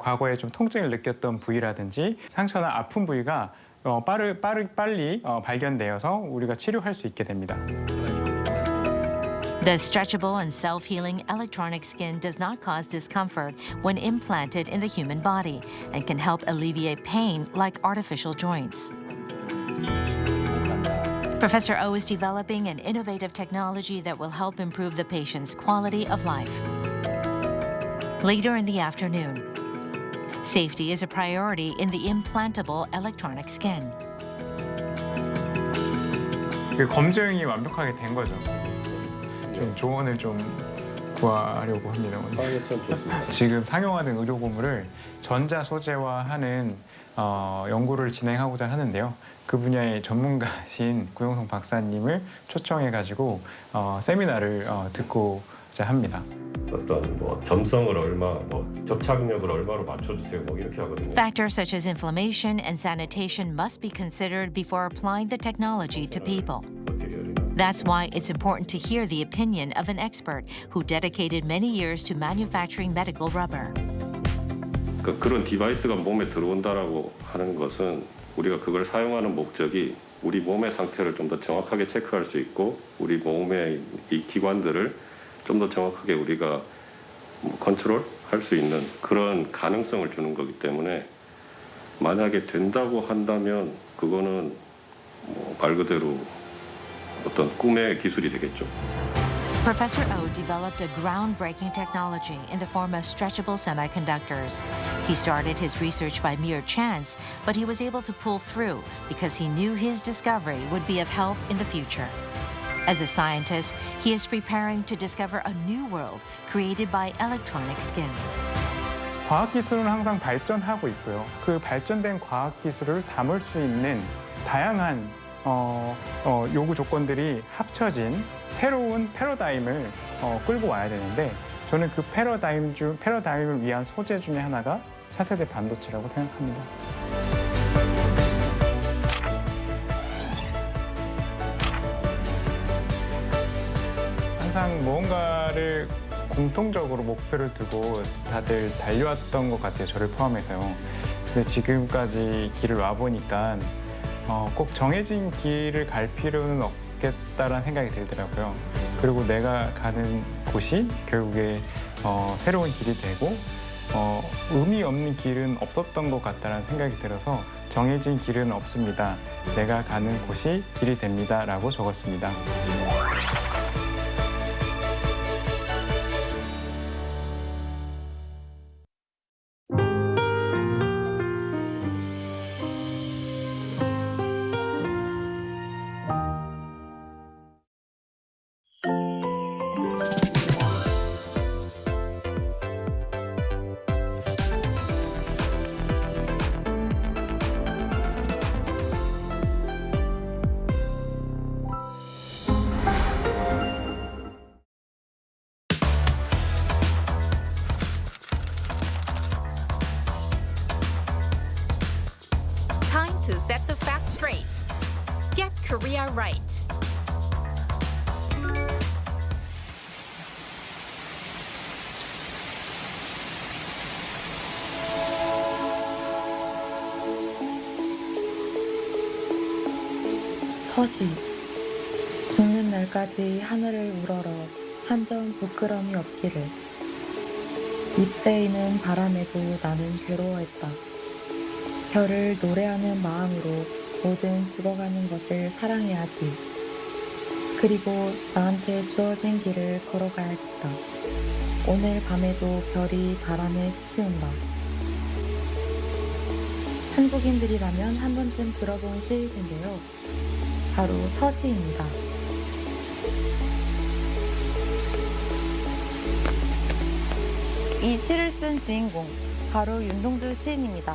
과거에 좀 통증을 느꼈던 부위라든지 상처나 아픈 부위가 빨리 발견되어서 우리가 치료할 수 있게 됩니다. The stretchable and self-healing electronic skin does not cause discomfort when implanted in the human body and can help alleviate pain like artificial joints. Professor O is developing an innovative technology that will help improve the patient's quality of life. Later in the afternoon, safety is a priority in the implantable electronic skin. 그 검증이 완벽하게 된 거죠. 좀 조언을 좀 구하려고 합니다. 지금 상용화된 의료 고무를 전자 소재화하는 연구를 진행하고자 하는데요. 그 분야의 전문가신 구용성 박사님을 초청해가지고 세미나를 듣고자 합니다. 어떤 점성을 얼마, 접착력을 얼마로 맞춰주세요, 이렇게 하거든요. Factors such as inflammation and sanitation must be considered before applying the technology to people. That's why it's important to hear the opinion of an expert who dedicated many years to manufacturing medical rubber. 그런 디바이스가 몸에 들어온다라고 하는 것은 우리가 그걸 사용하는 목적이 우리 몸의 상태를 좀 더 정확하게 체크할 수 있고 우리 몸의 이 기관들을 좀 더 정확하게 우리가 컨트롤할 수 있는 그런 가능성을 주는 거기 때문에 만약에 된다고 한다면 그거는 말 그대로 어떤 꿈의 기술이 되겠죠. Professor O developed a groundbreaking technology in the form of stretchable semiconductors. He started his research by mere chance, but he was able to pull through because he knew his discovery would be of help in the future. As a scientist, he is preparing to discover a new world created by electronic skin. 과학기술은 항상 발전하고 있고요. 그 발전된 과학기술을 담을 수 있는 다양한 요구 조건들이 합쳐진 새로운 패러다임을 끌고 와야 되는데 저는 그 패러다임을 위한 소재 중에 하나가 차세대 반도체라고 생각합니다. 항상 무언가를 공통적으로 목표를 두고 다들 달려왔던 것 같아요. 저를 포함해서요. 근데 지금까지 길을 와보니까 꼭 정해진 길을 갈 필요는 없겠다라는 생각이 들더라고요. 그리고 내가 가는 곳이 결국에 새로운 길이 되고 의미 없는 길은 없었던 것 같다는 생각이 들어서 정해진 길은 없습니다. 내가 가는 곳이 길이 됩니다. 라고 적었습니다. Time to set the facts straight. Get Korea right. 서시 죽는 날까지 하늘을 우러러 한 점 부끄럼이 없기를. 잎새이는 바람에도 나는 괴로워했다. 별을 노래하는 마음으로 모든 죽어가는 것을 사랑해야지. 그리고 나한테 주어진 길을 걸어가야겠다. 오늘 밤에도 별이 바람에 스치운다. 한국인들이라면 한 번쯤 들어본 시일 텐데요. 바로 서시입니다. 이 시를 쓴 주인공, 바로 윤동주 시인입니다.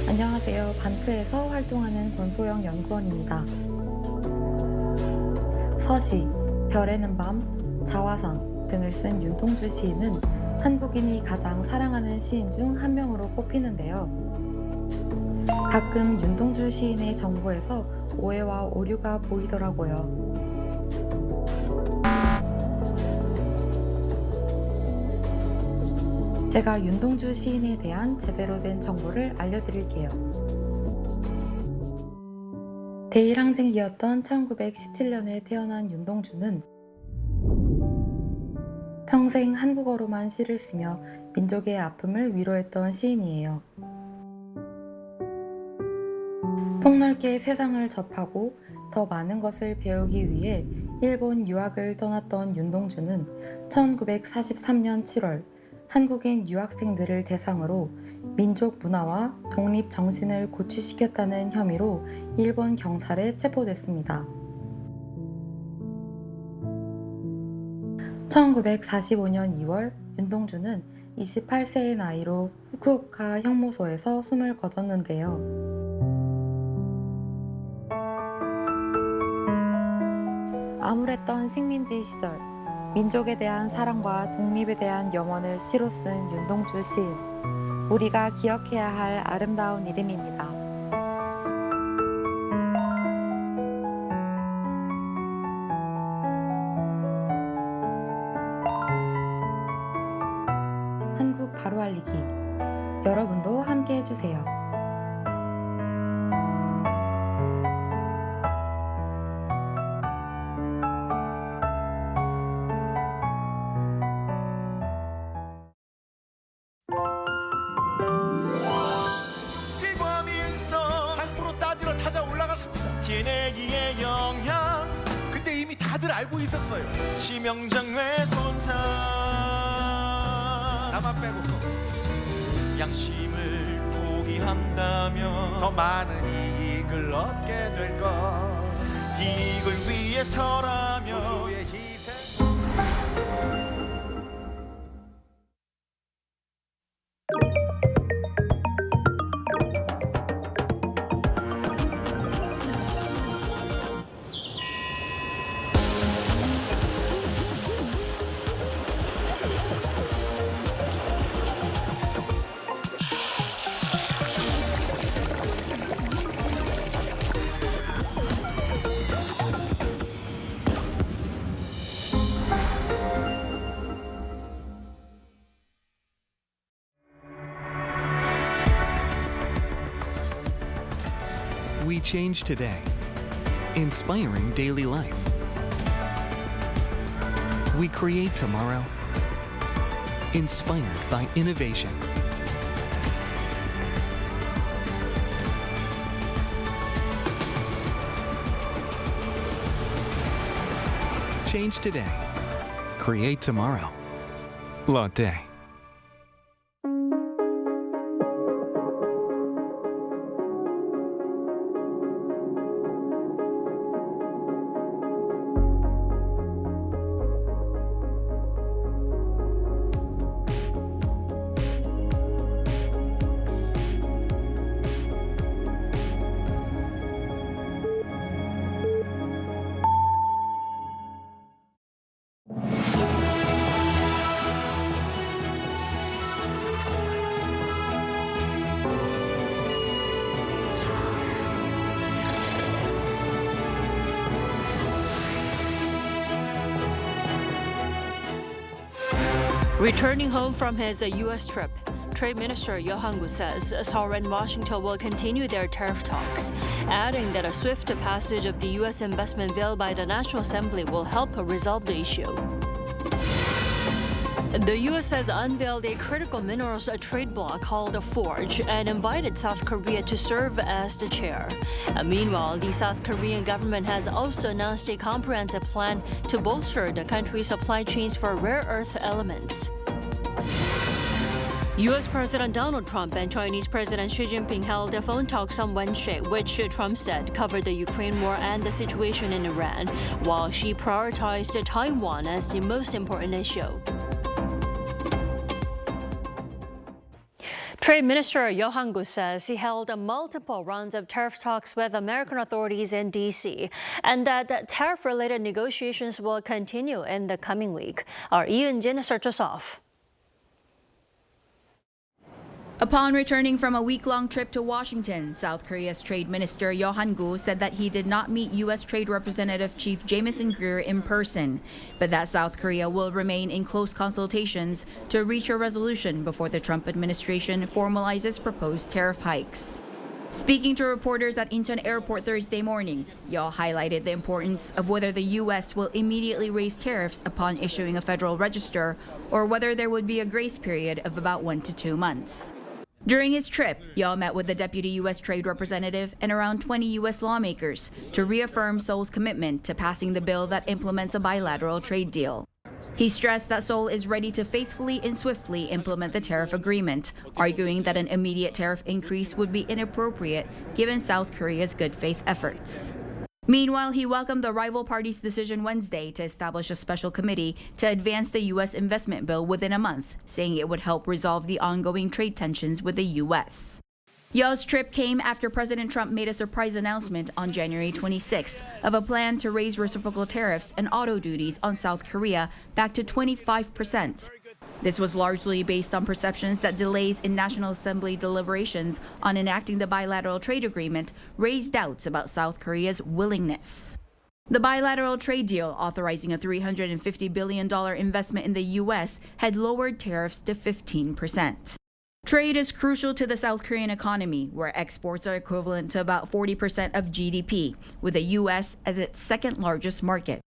안녕하세요. 반크에서 활동하는 권소영 연구원입니다. 서시, 별에는 밤, 자화상 등을 쓴 윤동주 시인은 한국인이 가장 사랑하는 시인 중 한 명으로 꼽히는데요. 가끔 윤동주 시인의 정보에서 오해와 오류가 보이더라고요. 제가 윤동주 시인에 대한 제대로 된 정보를 알려드릴게요. 대일항쟁기였던 1917년에 태어난 윤동주는 평생 한국어로만 시를 쓰며 민족의 아픔을 위로했던 시인이에요. 폭넓게 세상을 접하고 더 많은 것을 배우기 위해 일본 유학을 떠났던 윤동주는 1943년 7월 한국인 유학생들을 대상으로 민족 문화와 독립 정신을 고취시켰다는 혐의로 일본 경찰에 체포됐습니다. 1945년 2월 윤동주는 28세의 나이로 후쿠오카 형무소에서 숨을 거뒀는데요. 암울했던 식민지 시절, 민족에 대한 사랑과 독립에 대한 염원을 시로 쓴 윤동주 시인. 우리가 기억해야 할 아름다운 이름입니다. 한국 바로 알리기. 여러분도 함께 해주세요. 찾아 올라갔습니다. DNA의 영향. 근데 이미 다들 알고 있었어요. 치명장외 손상. 나만 빼고 양심을 포기한다면 더 많은 이익을 얻게 될 것. 이익을 위해서라면 소수의 희생. We change today, inspiring daily life. We create tomorrow, inspired by innovation. Change today, create tomorrow. Lotte. Returning home from his U.S. trip, Trade Minister Yeo says Seoul and Washington will continue their tariff talks, adding that a swift passage of the U.S. investment bill by the National Assembly will help resolve the issue. The U.S. has unveiled a critical minerals trade bloc called Forge and invited South Korea to serve as the chair. Meanwhile, the South Korean government has also announced a comprehensive plan to bolster the country's supply chains for rare earth elements. U.S. President Donald Trump and Chinese President Xi Jinping held phone talks on Wednesday, which Trump said covered the Ukraine war and the situation in Iran, while Xi prioritized Taiwan as the most important issue. Trade Minister Yeo says he held multiple rounds of tariff talks with American authorities in D.C. and that tariff-related negotiations will continue in the coming week. Our Ian Jin starts us off. Upon returning from a week-long trip to Washington, South Korea's Trade Minister Yeo said that he did not meet U.S. Trade Representative Chief Jamieson Greer in person, but that South Korea will remain in close consultations to reach a resolution before the Trump administration formalizes proposed tariff hikes. Speaking to reporters at Incheon Airport Thursday morning, Yeo highlighted the importance of whether the U.S. will immediately raise tariffs upon issuing a federal register or whether there would be a grace period of about 1 to 2 months. During his trip, Yeo met with the deputy U.S. Trade Representative and around 20 U.S. lawmakers to reaffirm Seoul's commitment to passing the bill that implements a bilateral trade deal. He stressed that Seoul is ready to faithfully and swiftly implement the tariff agreement, arguing that an immediate tariff increase would be inappropriate given South Korea's good faith efforts. Meanwhile, he welcomed the rival party's decision Wednesday to establish a special committee to advance the U.S. investment bill within a month, saying it would help resolve the ongoing trade tensions with the U.S. Yeo's trip came after President Trump made a surprise announcement on January 26th of a plan to raise reciprocal tariffs and auto duties on South Korea back to 25%. This was largely based on perceptions that delays in National Assembly deliberations on enacting the bilateral trade agreement raised doubts about South Korea's willingness. The bilateral trade deal, authorizing a $350 billion investment in the U.S., had lowered tariffs to 15%. Trade is crucial to the South Korean economy, where exports are equivalent to about 40% of GDP, with the U.S. as its second largest market.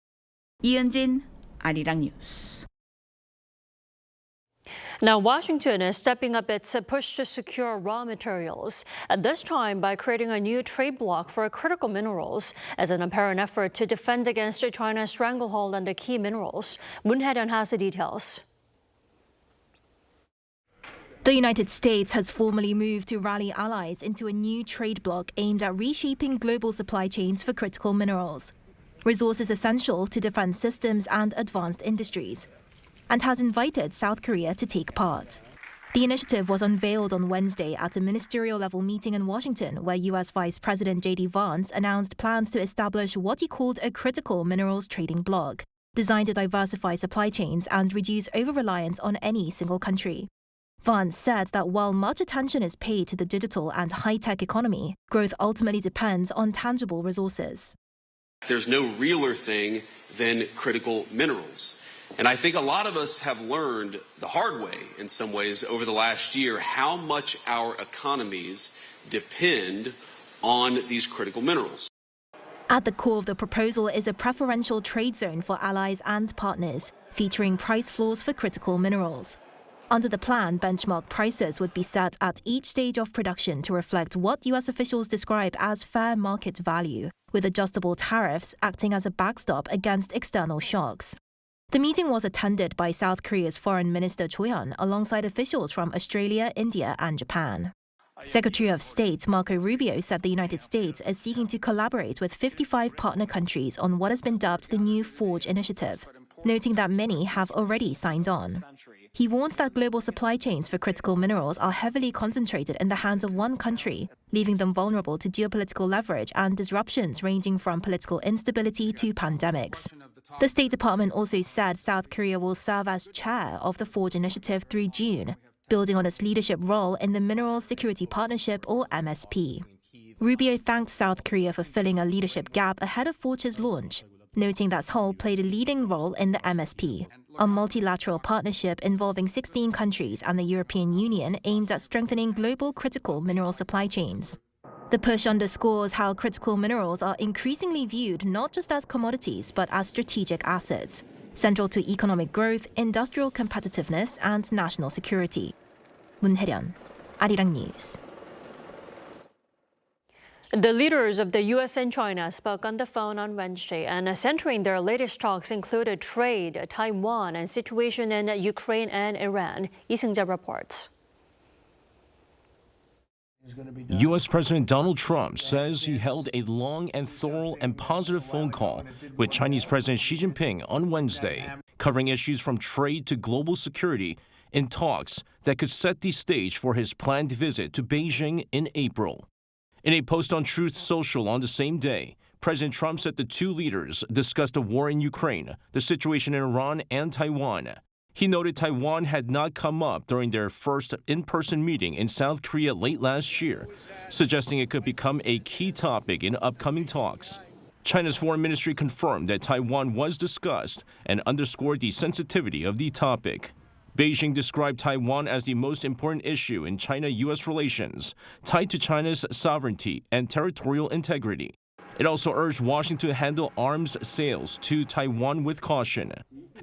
이은진, Arirang News. Now, Washington is stepping up its push to secure raw materials, at this time by creating a new trade bloc for critical minerals as an apparent effort to defend against China's stranglehold on the key minerals. Moon Hae-ryun has the details. The United States has formally moved to rally allies into a new trade bloc aimed at reshaping global supply chains for critical minerals, resources essential to defense systems and advanced industries, and has invited South Korea to take part. The initiative was unveiled on Wednesday at a ministerial-level meeting in Washington, where U.S. Vice President J.D. Vance announced plans to establish what he called a critical minerals trading bloc, designed to diversify supply chains and reduce over-reliance on any single country. Vance said that while much attention is paid to the digital and high-tech economy, growth ultimately depends on tangible resources. There's no realer thing than critical minerals. And I think a lot of us have learned the hard way, in some ways, over the last year, how much our economies depend on these critical minerals. At the core of the proposal is a preferential trade zone for allies and partners, featuring price floors for critical minerals. Under the plan, benchmark prices would be set at each stage of production to reflect what U.S. officials describe as fair market value, with adjustable tariffs acting as a backstop against external shocks. The meeting was attended by South Korea's Foreign Minister Cho Hyun alongside officials from Australia, India, and Japan. Secretary of State Marco Rubio said the United States is seeking to collaborate with 55 partner countries on what has been dubbed the New Forge Initiative, noting that many have already signed on. He warns that global supply chains for critical minerals are heavily concentrated in the hands of one country, leaving them vulnerable to geopolitical leverage and disruptions ranging from political instability to pandemics. The State Department also said South Korea will serve as chair of the Forge Initiative through June, building on its leadership role in the Minerals Security Partnership, or MSP. Rubio thanked South Korea for filling a leadership gap ahead of Forge's launch, noting that Seoul played a leading role in the MSP, a multilateral partnership involving 16 countries and the European Union aimed at strengthening global critical mineral supply chains. The push underscores how critical minerals are increasingly viewed not just as commodities but as strategic assets, central to economic growth, industrial competitiveness, and national security. Moon Hae-ryun, Arirang News. The leaders of the U.S. and China spoke on the phone on Wednesday, and centering their latest talks included trade, Taiwan, and situation in Ukraine and Iran. Lee Seung-jae reports. U.S. President Donald Trump says he held a long and thorough and positive phone call with Chinese President Xi Jinping on Wednesday, covering issues from trade to global security in talks that could set the stage for his planned visit to Beijing in April. In a post on Truth Social on the same day, President Trump said the two leaders discussed the war in Ukraine, the situation in Iran and Taiwan. He noted Taiwan had not come up during their first in-person meeting in South Korea late last year, suggesting it could become a key topic in upcoming talks. China's foreign ministry confirmed that Taiwan was discussed and underscored the sensitivity of the topic. Beijing described Taiwan as the most important issue in China-U.S. relations, tied to China's sovereignty and territorial integrity. It also urged Washington to handle arms sales to Taiwan with caution.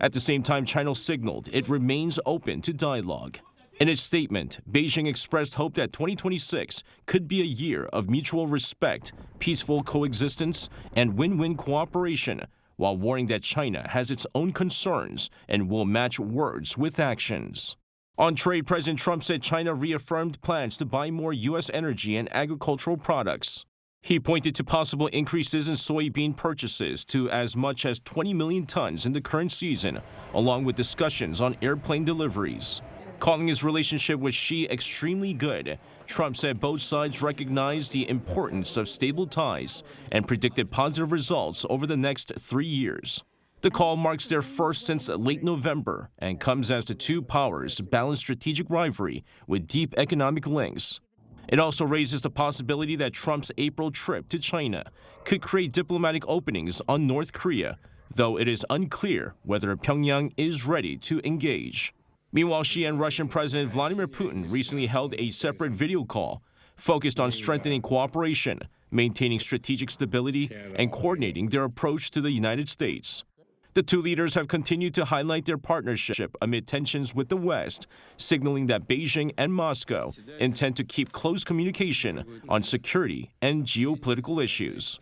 At the same time, China signaled it remains open to dialogue. In its statement, Beijing expressed hope that 2026 could be a year of mutual respect, peaceful coexistence, and win-win cooperation, while warning that China has its own concerns and will match words with actions. On trade, President Trump said China reaffirmed plans to buy more U.S. energy and agricultural products. He pointed to possible increases in soybean purchases to as much as 20 million tons in the current season, along with discussions on airplane deliveries. Calling his relationship with Xi extremely good, Trump said both sides recognize the importance of stable ties and predicted positive results over the next 3 years. The call marks their first since late November and comes as the two powers balance strategic rivalry with deep economic links. It also raises the possibility that Trump's April trip to China could create diplomatic openings on North Korea, though it is unclear whether Pyongyang is ready to engage. Meanwhile, Xi and Russian President Vladimir Putin recently held a separate video call focused on strengthening cooperation, maintaining strategic stability, and coordinating their approach to the United States. The two leaders have continued to highlight their partnership amid tensions with the West, signaling that Beijing and Moscow intend to keep close communication on security and geopolitical issues.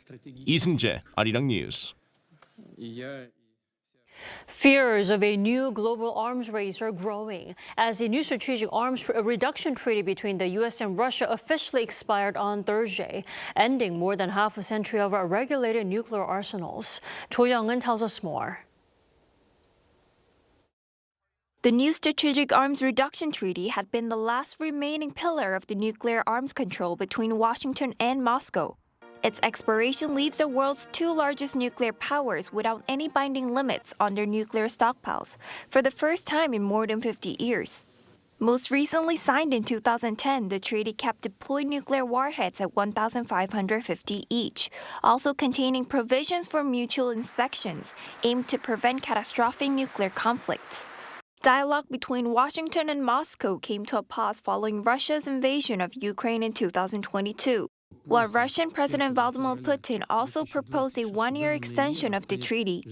이승재, Arirang News. Fears of a new global arms race are growing as the new strategic arms reduction treaty between the U.S. and Russia officially expired on Thursday, ending more than half a century of regulated nuclear arsenals. Cho Young-eun tells us more. The new Strategic Arms Reduction Treaty had been the last remaining pillar of the nuclear arms control between Washington and Moscow. Its expiration leaves the world's two largest nuclear powers without any binding limits on their nuclear stockpiles for the first time in more than 50 years. Most recently signed in 2010, the treaty kept deployed nuclear warheads at 1,550 each, also containing provisions for mutual inspections aimed to prevent catastrophic nuclear conflicts. Dialogue between Washington and Moscow came to a pause following Russia's invasion of Ukraine in 2022. While Russian President Vladimir Putin also proposed a one-year extension of the treaty,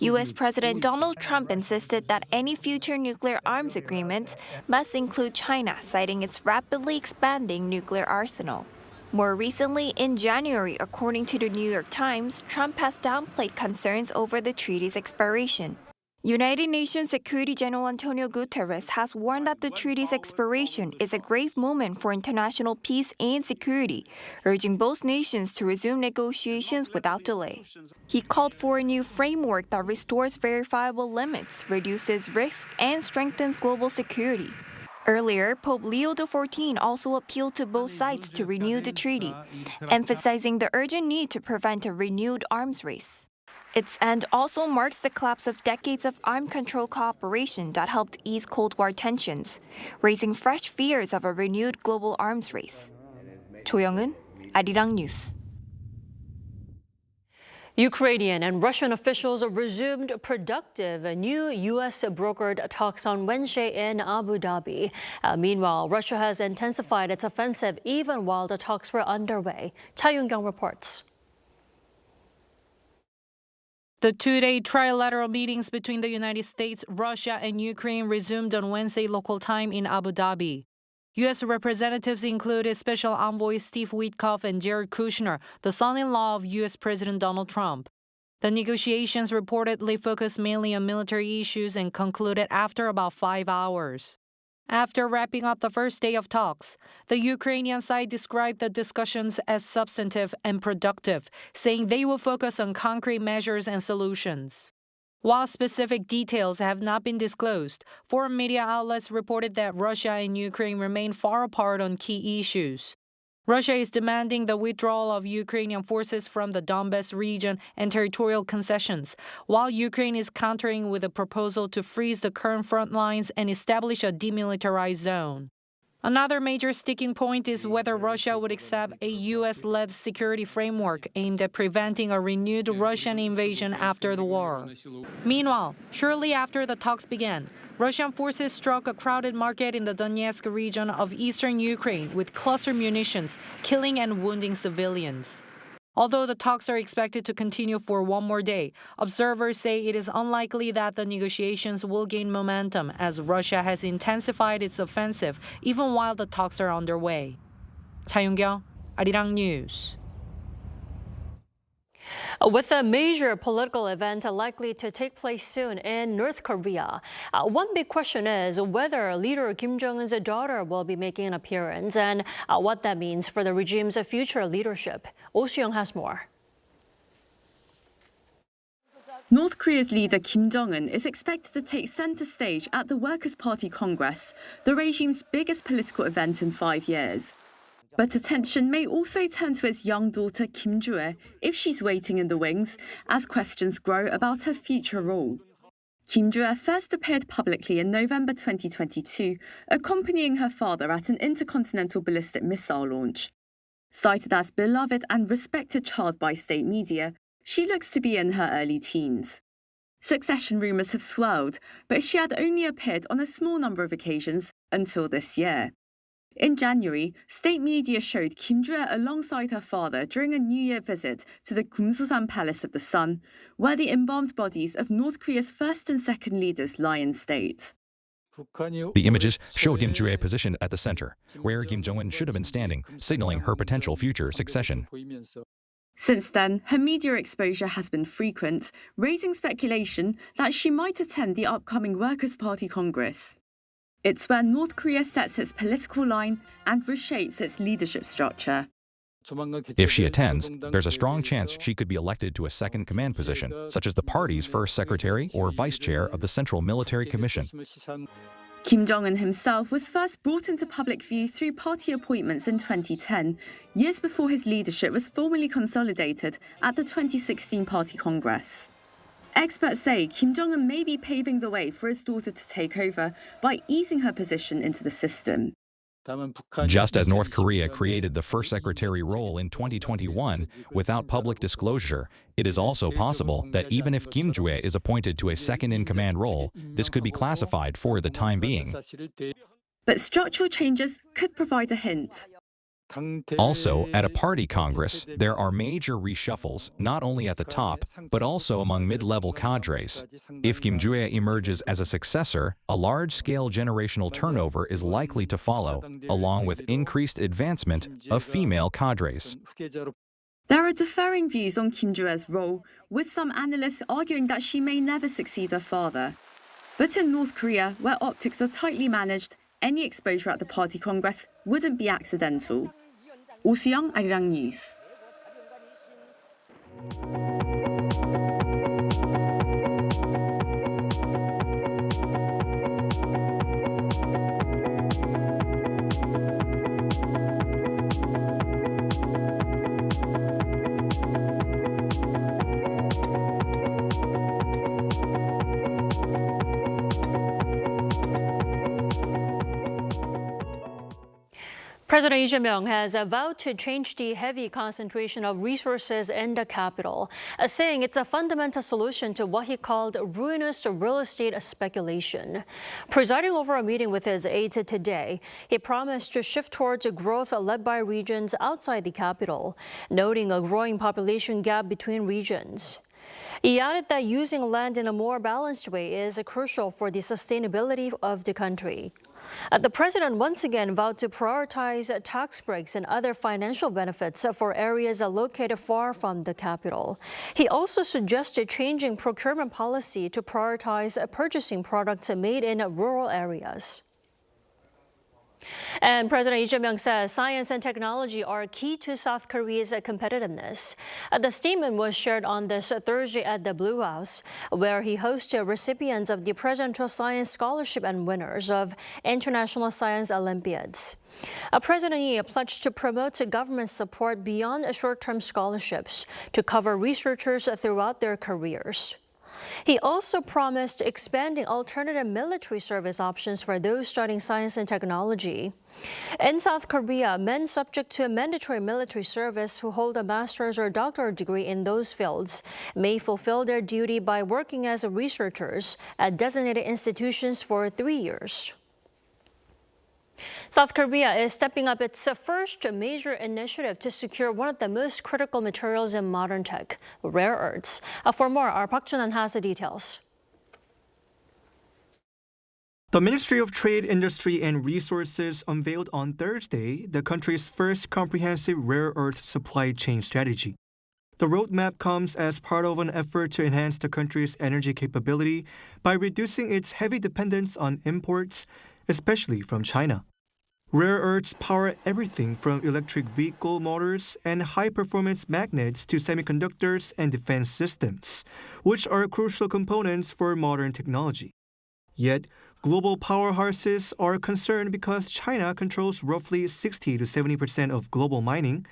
U.S. President Donald Trump insisted that any future nuclear arms agreements must include China, citing its rapidly expanding nuclear arsenal. More recently, in January, according to the New York Times, Trump has downplayed concerns over the treaty's expiration. United Nations Security General Antonio Guterres has warned that the treaty's expiration is a grave moment for international peace and security, urging both nations to resume negotiations without delay. He called for a new framework that restores verifiable limits, reduces risk, and strengthens global security. Earlier, Pope Leo XIV also appealed to both sides to renew the treaty, emphasizing the urgent need to prevent a renewed arms race. Its end also marks the collapse of decades of arms control cooperation that helped ease Cold War tensions, raising fresh fears of a renewed global arms race. Cho Young-eun, Arirang News. Ukrainian and Russian officials resumed productive new U.S. brokered talks on Wednesday in Abu Dhabi. Meanwhile, Russia has intensified its offensive even while the talks were underway. Cha Yoon-kyung reports. The two-day trilateral meetings between the United States, Russia, and Ukraine resumed on Wednesday local time in Abu Dhabi. U.S. representatives included Special Envoy Steve Witkoff and Jared Kushner, the son-in-law of U.S. President Donald Trump. The negotiations reportedly focused mainly on military issues and concluded after about 5 hours. After wrapping up the first day of talks, the Ukrainian side described the discussions as substantive and productive, saying they will focus on concrete measures and solutions. While specific details have not been disclosed, foreign media outlets reported that Russia and Ukraine remain far apart on key issues. Russia is demanding the withdrawal of Ukrainian forces from the Donbas region and territorial concessions, while Ukraine is countering with a proposal to freeze the current front lines and establish a demilitarized zone. Another major sticking point is whether Russia would accept a U.S.-led security framework aimed at preventing a renewed Russian invasion after the war. Meanwhile, shortly after the talks began, Russian forces struck a crowded market in the Donetsk region of eastern Ukraine with cluster munitions, killing and wounding civilians. Although the talks are expected to continue for one more day, observers say it is unlikely that the negotiations will gain momentum as Russia has intensified its offensive even while the talks are underway. 차윤경, Arirang News. With a major political event likely to take place soon in North Korea, one big question is whether leader Kim Jong-un's daughter will be making an appearance and what that means for the regime's future leadership. Oh Soo-young has more. North Korea's leader Kim Jong-un is expected to take center stage at the Workers' Party Congress, the regime's biggest political event in 5 years. But attention may also turn to his young daughter Kim Joo-ae if she's waiting in the wings, as questions grow about her future role. Kim Joo-ae first appeared publicly in November 2022, accompanying her father at an intercontinental ballistic missile launch. Cited as beloved and respected child by state media, she looks to be in her early teens. Succession rumours have swirled, but she had only appeared on a small number of occasions until this year. In January, state media showed Kim Joo-ae alongside her father during a New Year visit to the Kumsusan Palace of the Sun, where the embalmed bodies of North Korea's first and second leaders lie in state. The images show Kim Joo-ae positioned at the center, where Kim Jong-un should have been standing, signaling her potential future succession. Since then, her media exposure has been frequent, raising speculation that she might attend the upcoming Workers' Party Congress. It's where North Korea sets its political line and reshapes its leadership structure. If she attends, there's a strong chance she could be elected to a second command position, such as the party's first secretary or vice chair of the Central Military Commission. Kim Jong-un himself was first brought into public view through party appointments in 2010, years before his leadership was formally consolidated at the 2016 Party Congress. Experts say Kim Jong-un may be paving the way for his daughter to take over by easing her position into the system. Just as North Korea created the first secretary role in 2021 without public disclosure, it is also possible that even if Kim Joo-ae is appointed to a second-in-command role, this could be classified for the time being. But structural changes could provide a hint. Also, at a party congress, there are major reshuffles, not only at the top, but also among mid-level cadres. If Kim Joo-ae emerges as a successor, a large-scale generational turnover is likely to follow, along with increased advancement of female cadres. There are differing views on Kim Joo-ae's role, with some analysts arguing that she may never succeed her father. But in North Korea, where optics are tightly managed, any exposure at the party congress wouldn't be accidental. Oh Soo-young, Arirang News. President Lee Jae-myung has vowed to change the heavy concentration of resources in the capital, saying it's a fundamental solution to what he called ruinous real estate speculation. Presiding over a meeting with his aides today, he promised to shift towards growth led by regions outside the capital, noting a growing population gap between regions. He added that using land in a more balanced way is crucial for the sustainability of the country. The president once again vowed to prioritize tax breaks and other financial benefits for areas located far from the capital. He also suggested changing procurement policy to prioritize purchasing products made in rural areas. And President Lee Jae-myung says science and technology are key to South Korea's competitiveness. The statement was shared on this Thursday at the Blue House, where he hosted recipients of the Presidential Science Scholarship and winners of International Science Olympiads. President Lee pledged to promote government support beyond short-term scholarships to cover researchers throughout their careers. He also promised expanding alternative military service options for those studying science and technology. In South Korea, men subject to mandatory military service who hold a master's or doctorate degree in those fields may fulfill their duty by working as researchers at designated institutions for 3 years. South Korea is stepping up its first major initiative to secure one of the most critical materials in modern tech, rare earths. For more, our Park Jun-han has the details. The Ministry of Trade, Industry and Resources unveiled on Thursday the country's first comprehensive rare earth supply chain strategy. The roadmap comes as part of an effort to enhance the country's energy capability by reducing its heavy dependence on imports, especially from China. Rare earths power everything from electric vehicle motors and high-performance magnets to semiconductors and defense systems, which are crucial components for modern technology. Yet, global powerhouses are concerned because China controls roughly 60 to 70% of global mining,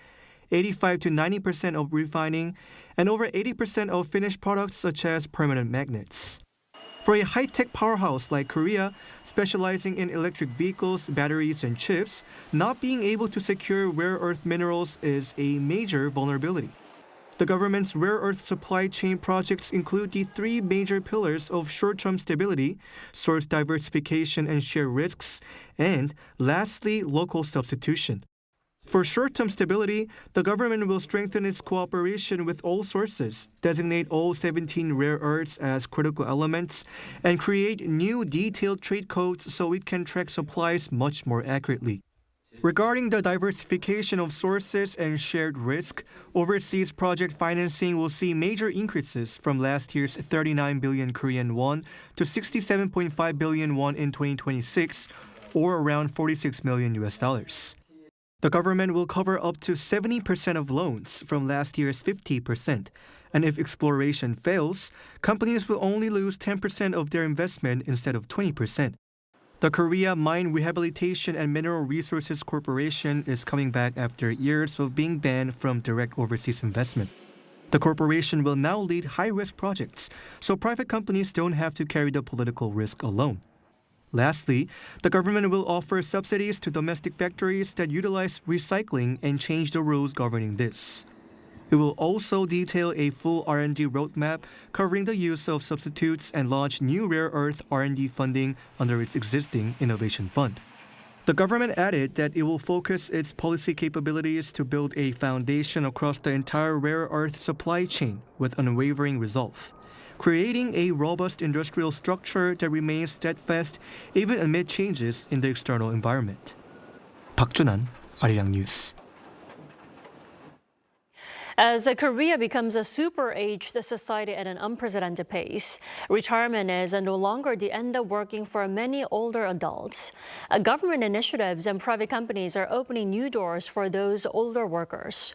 85 to 90% of refining, and over 80% of finished products such as permanent magnets. For a high-tech powerhouse like Korea, specializing in electric vehicles, batteries, and chips, not being able to secure rare earth minerals is a major vulnerability. The government's rare earth supply chain projects include the 3 major pillars of short-term stability, source diversification and share risks, and, lastly, local substitution. For short-term stability, the government will strengthen its cooperation with all sources, designate all 17 rare earths as critical elements, and create new detailed trade codes so it can track supplies much more accurately. Regarding the diversification of sources and shared risk, overseas project financing will see major increases from last year's 39 billion Korean won to 67.5 billion won in 2026, or around $46 million. The government will cover up to 70% of loans from last year's 50%, and if exploration fails, companies will only lose 10% of their investment instead of 20%. The Korea Mine Rehabilitation and Mineral Resources Corporation is coming back after years of being banned from direct overseas investment. The corporation will now lead high-risk projects, so private companies don't have to carry the political risk alone. Lastly, the government will offer subsidies to domestic factories that utilize recycling and change the rules governing this. It will also detail a full R&D roadmap covering the use of substitutes and launch new rare earth R&D funding under its existing Innovation Fund. The government added that it will focus its policy capabilities to build a foundation across the entire rare earth supply chain with unwavering resolve, creating a robust industrial structure that remains steadfast even amid changes in the external environment. Park Jun-han, Arirang News. As Korea becomes a super-aged society at an unprecedented pace, retirement is no longer the end of working for many older adults. Government initiatives and private companies are opening new doors for those older workers.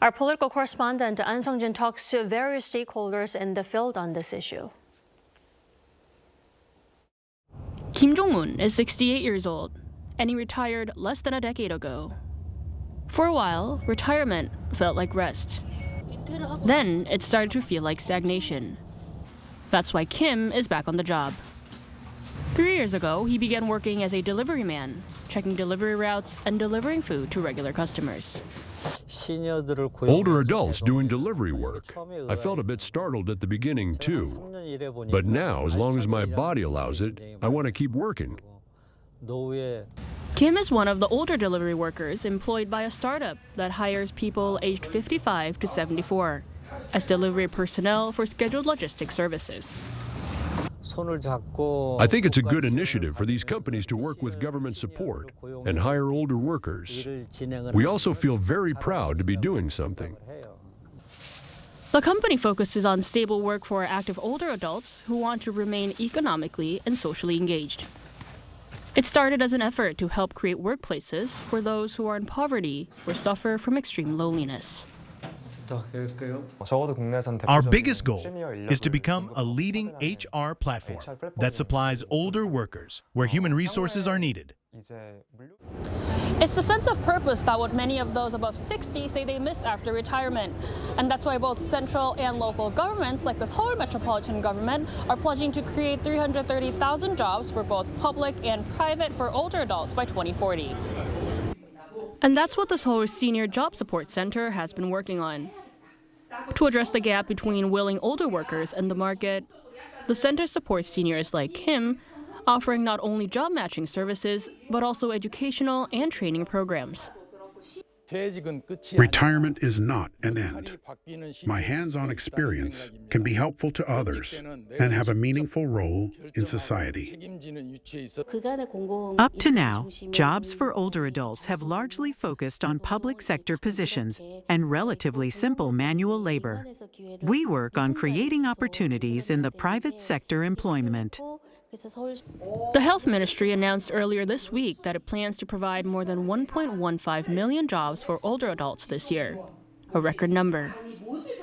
Our political correspondent An Sung-jin talks to various stakeholders in the field on this issue. Kim Jong-un is 68 years old, and he retired less than a decade ago. For a while, retirement felt like rest. Then it started to feel like stagnation. That's why Kim is back on the job. 3 years ago, he began working as a delivery man, checking delivery routes and delivering food to regular customers. Older adults doing delivery work. I felt a bit startled at the beginning, too. But now, as long as my body allows it, I want to keep working. Kim is one of the older delivery workers employed by a startup that hires people aged 55 to 74 as delivery personnel for scheduled logistics services. I think it's a good initiative for these companies to work with government support and hire older workers. We also feel very proud to be doing something. The company focuses on stable work for active older adults who want to remain economically and socially engaged. It started as an effort to help create workplaces for those who are in poverty or suffer from extreme loneliness. Our biggest goal is to become a leading HR platform that supplies older workers where human resources are needed. It's the sense of purpose that what many of those above 60 say they miss after retirement. And that's why both central and local governments, like the Seoul metropolitan government, are pledging to create 330,000 jobs for both public and private for older adults by 2040. And that's what the Seoul Senior Job Support Center has been working on. To address the gap between willing older workers and the market, the center supports seniors like Kim, offering not only job matching services, but also educational and training programs. Retirement is not an end. My hands-on experience can be helpful to others and have a meaningful role in society. Up to now, jobs for older adults have largely focused on public sector positions and relatively simple manual labor. We work on creating opportunities in the private sector employment. The Health Ministry announced earlier this week that it plans to provide more than 1.15 million jobs for older adults this year, a record number.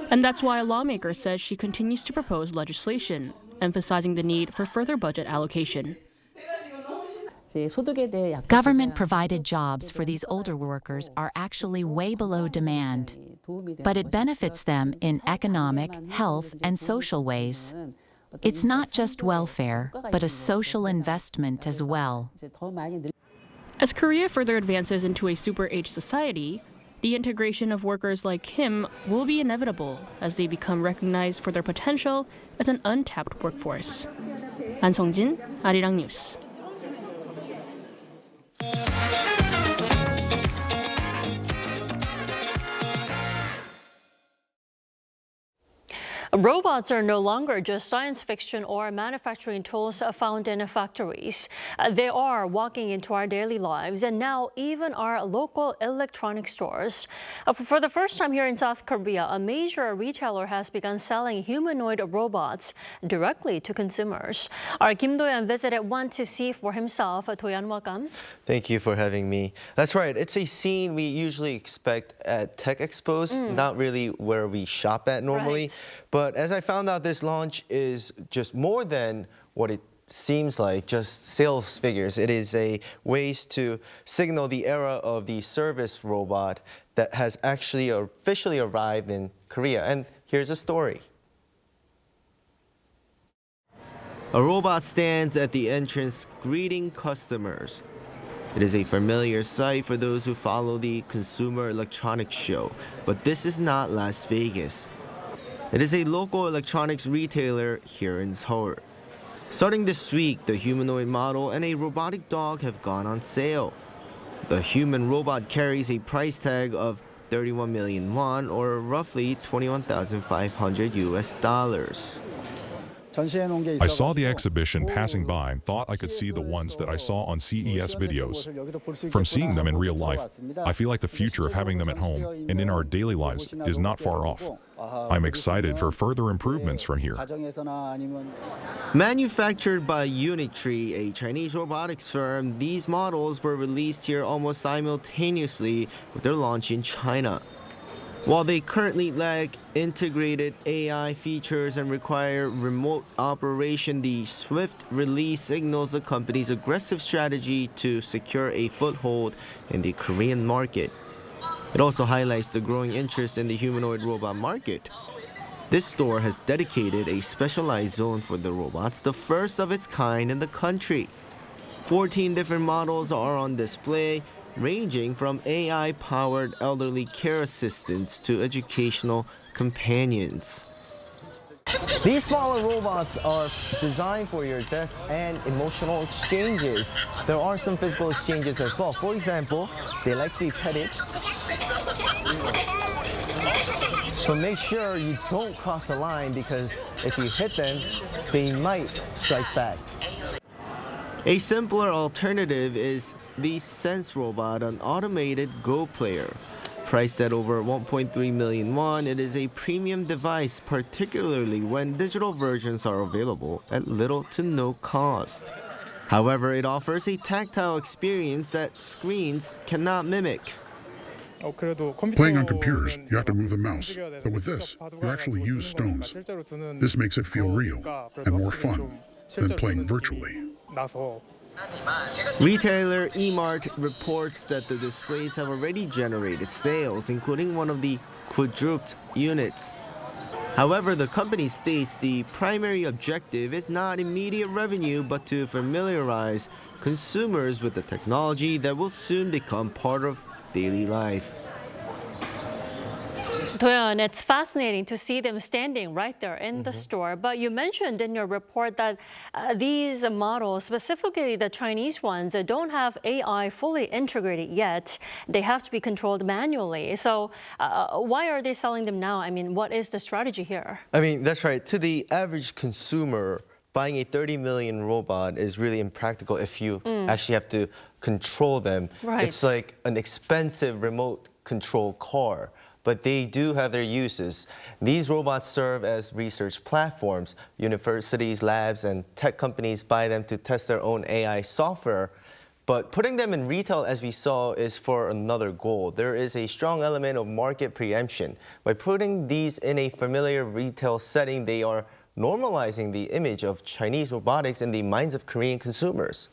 And that's why a lawmaker says she continues to propose legislation, emphasizing the need for further budget allocation. Government-provided jobs for these older workers are actually way below demand, but it benefits them in economic, health, and social ways. It's not just welfare, but a social investment as well. As Korea further advances into a super-age society, the integration of workers like Kim will be inevitable as they become recognized for their potential as an untapped workforce. An Song-jin, Arirang News. Robots are no longer just science fiction or manufacturing tools found in factories. They are walking into our daily lives and now even our local electronic stores. For the first time here in South Korea, a major retailer has begun selling humanoid robots directly to consumers. Our Kim Do-yeon visited one to see for himself. Do-yeon, welcome. Thank you for having me. That's right. It's a scene we usually expect at tech expos, not really where we shop at normally. Right. But as I found out, this launch is just more than what it seems like, just sales figures. It is a ways to signal the era of the service robot that has actually officially arrived in Korea. And here's a story. A robot stands at the entrance greeting customers. It is a familiar sight for those who follow the Consumer Electronics Show, but this is not Las Vegas. It is a local electronics retailer here in Seoul. Starting this week, the humanoid model and a robotic dog have gone on sale. The human robot carries a price tag of 31 million won, or roughly $21,500 US. I saw the exhibition passing by and thought I could see the ones that I saw on CES videos. From seeing them in real life, I feel like the future of having them at home and in our daily lives is not far off. I'm excited for further improvements from here. Manufactured by Unitree, a Chinese robotics firm, these models were released here almost simultaneously with their launch in China. While they currently lack integrated AI features and require remote operation, the swift release signals the company's aggressive strategy to secure a foothold in the Korean market. It also highlights the growing interest in the humanoid robot market. This store has dedicated a specialized zone for the robots, the first of its kind in the country. 14 different models are on display, ranging from AI-powered elderly care assistants to educational companions. These smaller robots are designed for your desk and emotional exchanges. There are some physical exchanges as well. For example, they like to be petted. So make sure you don't cross the line, because if you hit them, they might strike back. A simpler alternative is the Sense robot, an automated Go player. Priced at over 1.3 million won, it is a premium device, particularly when digital versions are available at little to no cost. However, it offers a tactile experience that screens cannot mimic. Playing on computers, you have to move the mouse, but with this, you actually use stones. This makes it feel real and more fun than playing virtually. Retailer eMart reports that the displays have already generated sales, including one of the quadruped units. However, the company states the primary objective is not immediate revenue, but to familiarize consumers with the technology that will soon become part of daily life. Doyeon, it's fascinating to see them standing right there in the store. But you mentioned in your report that these models, specifically the Chinese ones, don't have AI fully integrated yet. They have to be controlled manually. So why are they selling them now? I mean, what is the strategy here? I mean, that's right. To the average consumer, buying a 30 million robot is really impractical if you actually have to control them. Right. It's like an expensive remote control car. But they do have their uses. These robots serve as research platforms. Universities, labs, and tech companies buy them to test their own AI software. But putting them in retail, as we saw, is for another goal. There is a strong element of market preemption. By putting these in a familiar retail setting, they are normalizing the image of Chinese robotics in the minds of Korean consumers.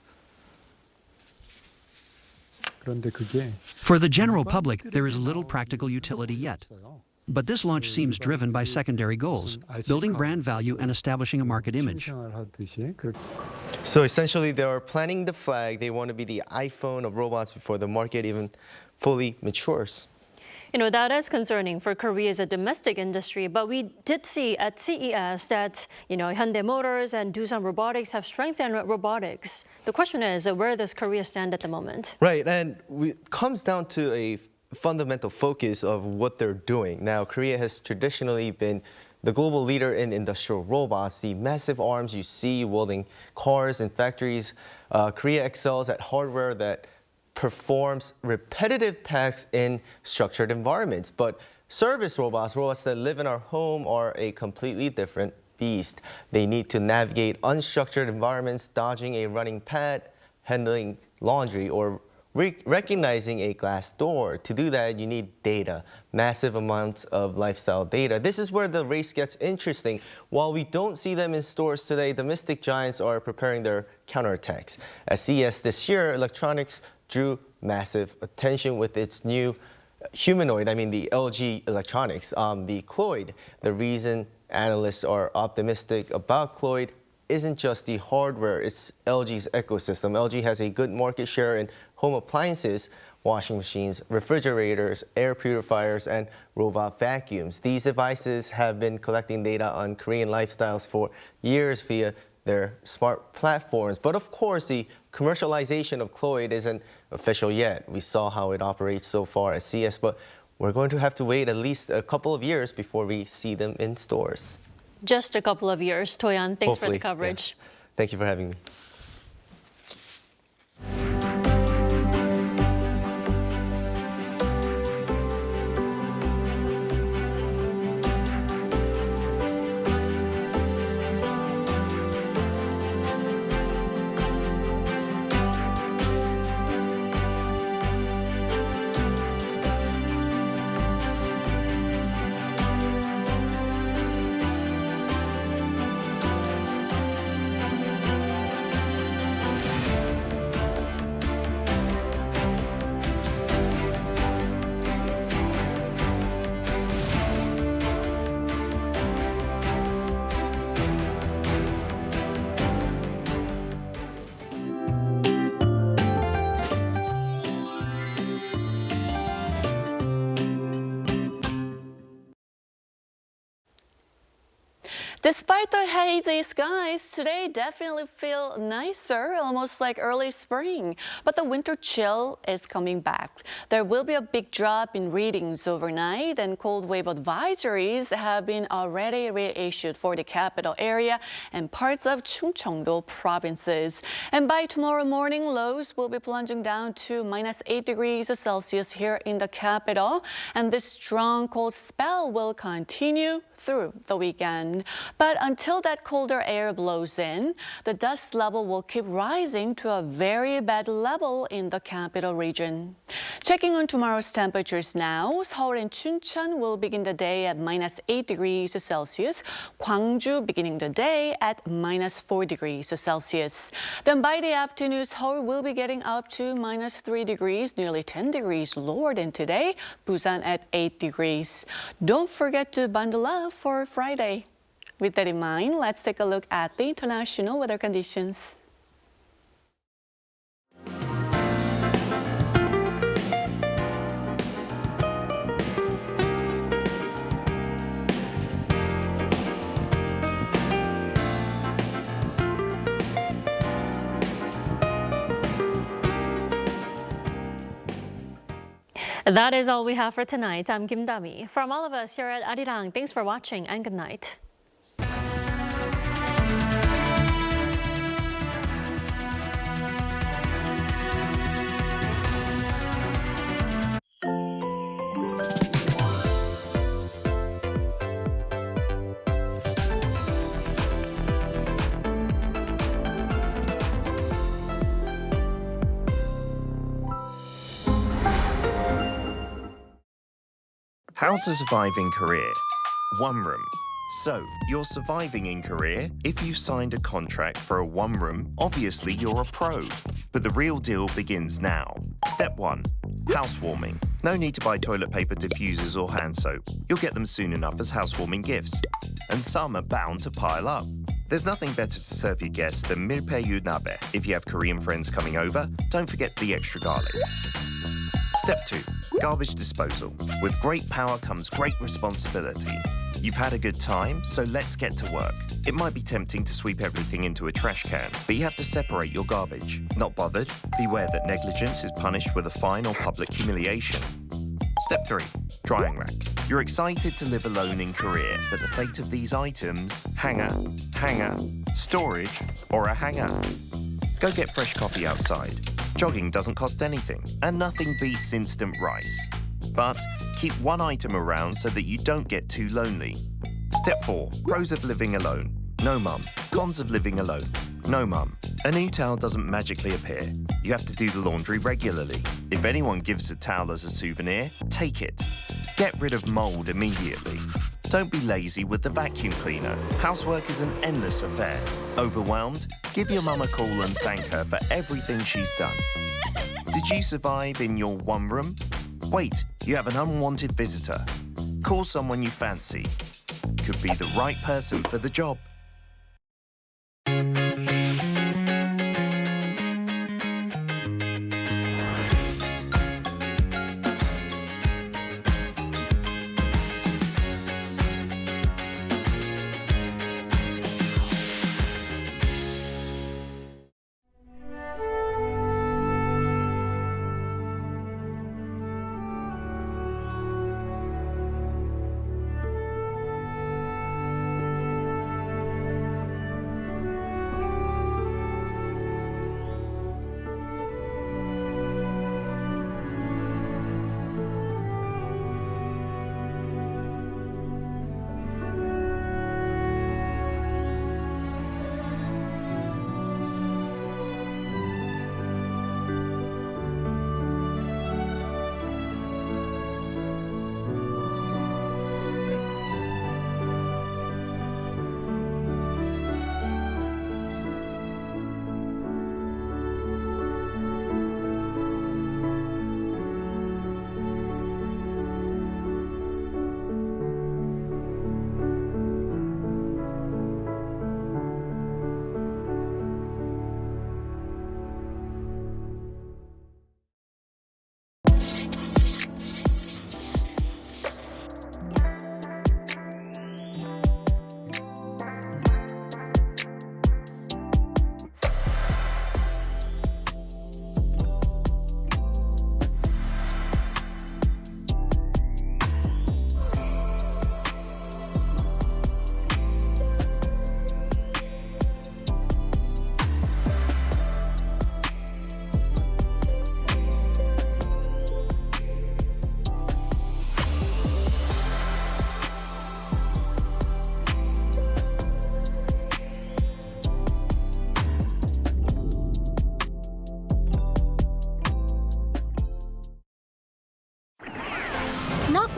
For the general public, there is little practical utility yet. But this launch seems driven by secondary goals, building brand value and establishing a market image. So essentially, they are planting the flag. They want to be the iPhone of robots before the market even fully matures. You know, that is concerning for Korea's domestic industry, but we did see at CES that, you know, Hyundai Motors and Doosan Robotics have strengthened robotics. The question is, where does Korea stand at the moment? Right, and it comes down to a fundamental focus of what they're doing. Now, Korea has traditionally been the global leader in industrial robots, the massive arms you see wielding cars in factories. Korea excels at hardware that performs repetitive tasks in structured environments. But service robots, robots that live in our home, are a completely different beast. They need to navigate unstructured environments, dodging a running pad, handling laundry, or recognizing a glass door. To do that, you need data, massive amounts of lifestyle data. This is where the race gets interesting. While we don't see them in stores today, the Mystic Giants are preparing their counterattacks. At CES this year, electronics drew massive attention with its new humanoid, the LG Electronics, the Cloyd. The reason analysts are optimistic about Cloyd isn't just the hardware, it's LG's ecosystem. LG has a good market share in home appliances, washing machines, refrigerators, air purifiers, and robot vacuums. These devices have been collecting data on Korean lifestyles for years via their smart platforms. But of course, the commercialization of Cloyd isn't official yet. We saw how it operates so far at CES, but we're going to have to wait at least a couple of years before we see them in stores. Just a couple of years. Doyeon, thanks Hopefully, for the coverage. Yeah. Thank you for having me. Despite the hazy skies, today definitely feel nicer, almost like early spring. But the winter chill is coming back. There will be a big drop in readings overnight, and cold wave advisories have been already reissued for the capital area and parts of Chungcheongdo provinces. And by tomorrow morning, lows will be plunging down to -8 degrees Celsius here in the capital. And this strong cold spell will continue through the weekend. But until that colder air blows in, the dust level will keep rising to a very bad level in the capital region. Checking on tomorrow's temperatures now, Seoul and Chuncheon will begin the day at -8 degrees Celsius, Gwangju beginning the day at -4 degrees Celsius. Then by the afternoon, Seoul will be getting up to -3 degrees, nearly 10 degrees lower than today, Busan at 8 degrees. Don't forget to bundle up for Friday. With that in mind, let's take a look at the international weather conditions. That is all we have for tonight. I'm Kim Dami. From all of us here at Arirang, thanks for watching and good night. How to survive in Korea. One room. So, you're surviving in Korea if you've signed a contract for a one room, obviously you're a pro. But the real deal begins now. Step 1. Housewarming. No need to buy toilet paper, diffusers or hand soap. You'll get them soon enough as housewarming gifts. And some are bound to pile up. There's nothing better to serve your guests than milpaeyu nabe. If you have Korean friends coming over, don't forget the extra garlic. Step 2. Garbage disposal. With great power comes great responsibility. You've had a good time, so let's get to work. It might be tempting to sweep everything into a trash can, but you have to separate your garbage. Not bothered? Beware that negligence is punished with a fine or public humiliation. Step 3. Drying rack. You're excited to live alone in Korea, but the fate of these items, hanger, storage, or a hanger. Go get fresh coffee outside. Jogging doesn't cost anything, and nothing beats instant rice. But keep one item around so that you don't get too lonely. Step 4. Pros of living alone. No mum. Cons of living alone. No mum. A new towel doesn't magically appear. You have to do the laundry regularly. If anyone gives a towel as a souvenir, take it. Get rid of mold immediately. Don't be lazy with the vacuum cleaner. Housework is an endless affair. Overwhelmed? Give your mum a call and thank her for everything she's done. Did you survive in your one room? Wait, you have an unwanted visitor. Call someone you fancy. Could be the right person for the job.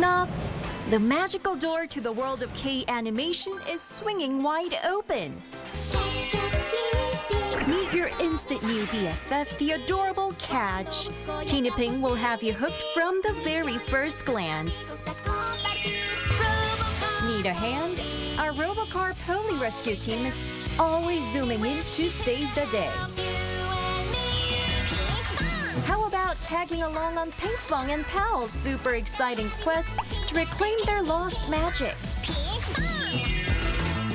Knock! The magical door to the world of K-animation is swinging wide open. Meet your instant new BFF, the adorable Catch. Tina Ping will have you hooked from the very first glance. Need a hand? Our Robocar Pony Rescue team is always zooming in to save the day. How about tagging along on Pinkfong and Pal's super exciting quest to reclaim their lost magic?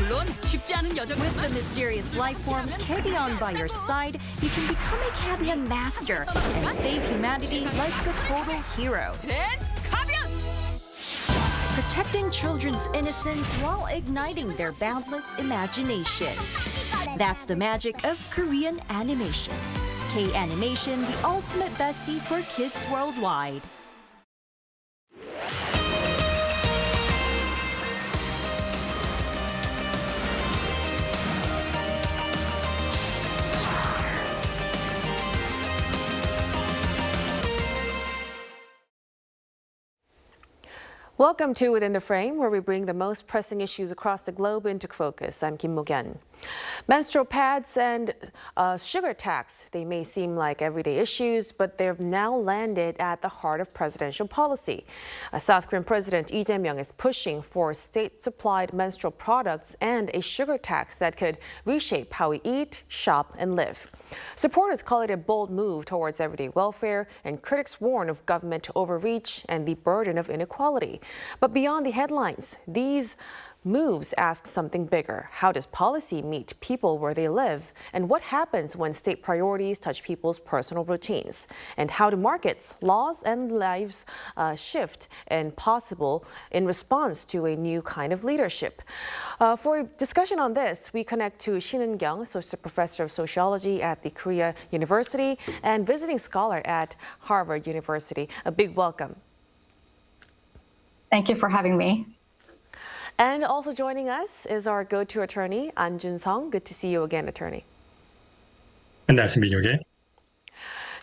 With the mysterious life forms Cabion by your side, you can become a Cabion master and save humanity like a total hero. Protecting children's innocence while igniting their boundless imaginations. That's the magic of Korean animation. K-animation, the ultimate bestie for kids worldwide. Welcome to Within the Frame, where we bring the most pressing issues across the globe into focus. I'm Kim Mo-gyun. Menstrual pads and sugar tax, they may seem like everyday issues, but they've now landed at the heart of presidential policy. South Korean President Lee Jae-myung is pushing for state-supplied menstrual products and a sugar tax that could reshape how we eat, shop, and live. Supporters call it a bold move towards everyday welfare, and critics warn of government overreach and the burden of inequality. But beyond the headlines, these moves ask something bigger. How does policy meet people where they live? And what happens when state priorities touch people's personal routines? And how do markets, laws, and lives shift and possible in response to a new kind of leadership? For a discussion on this, we connect to Shin Eun-kyung, Associate Professor of Sociology at the Korea University and visiting scholar at Harvard University. A big welcome. Thank you for having me. And also joining us is our go-to attorney, An Jun-sung. Good to see you again, attorney. Nice to meet you again.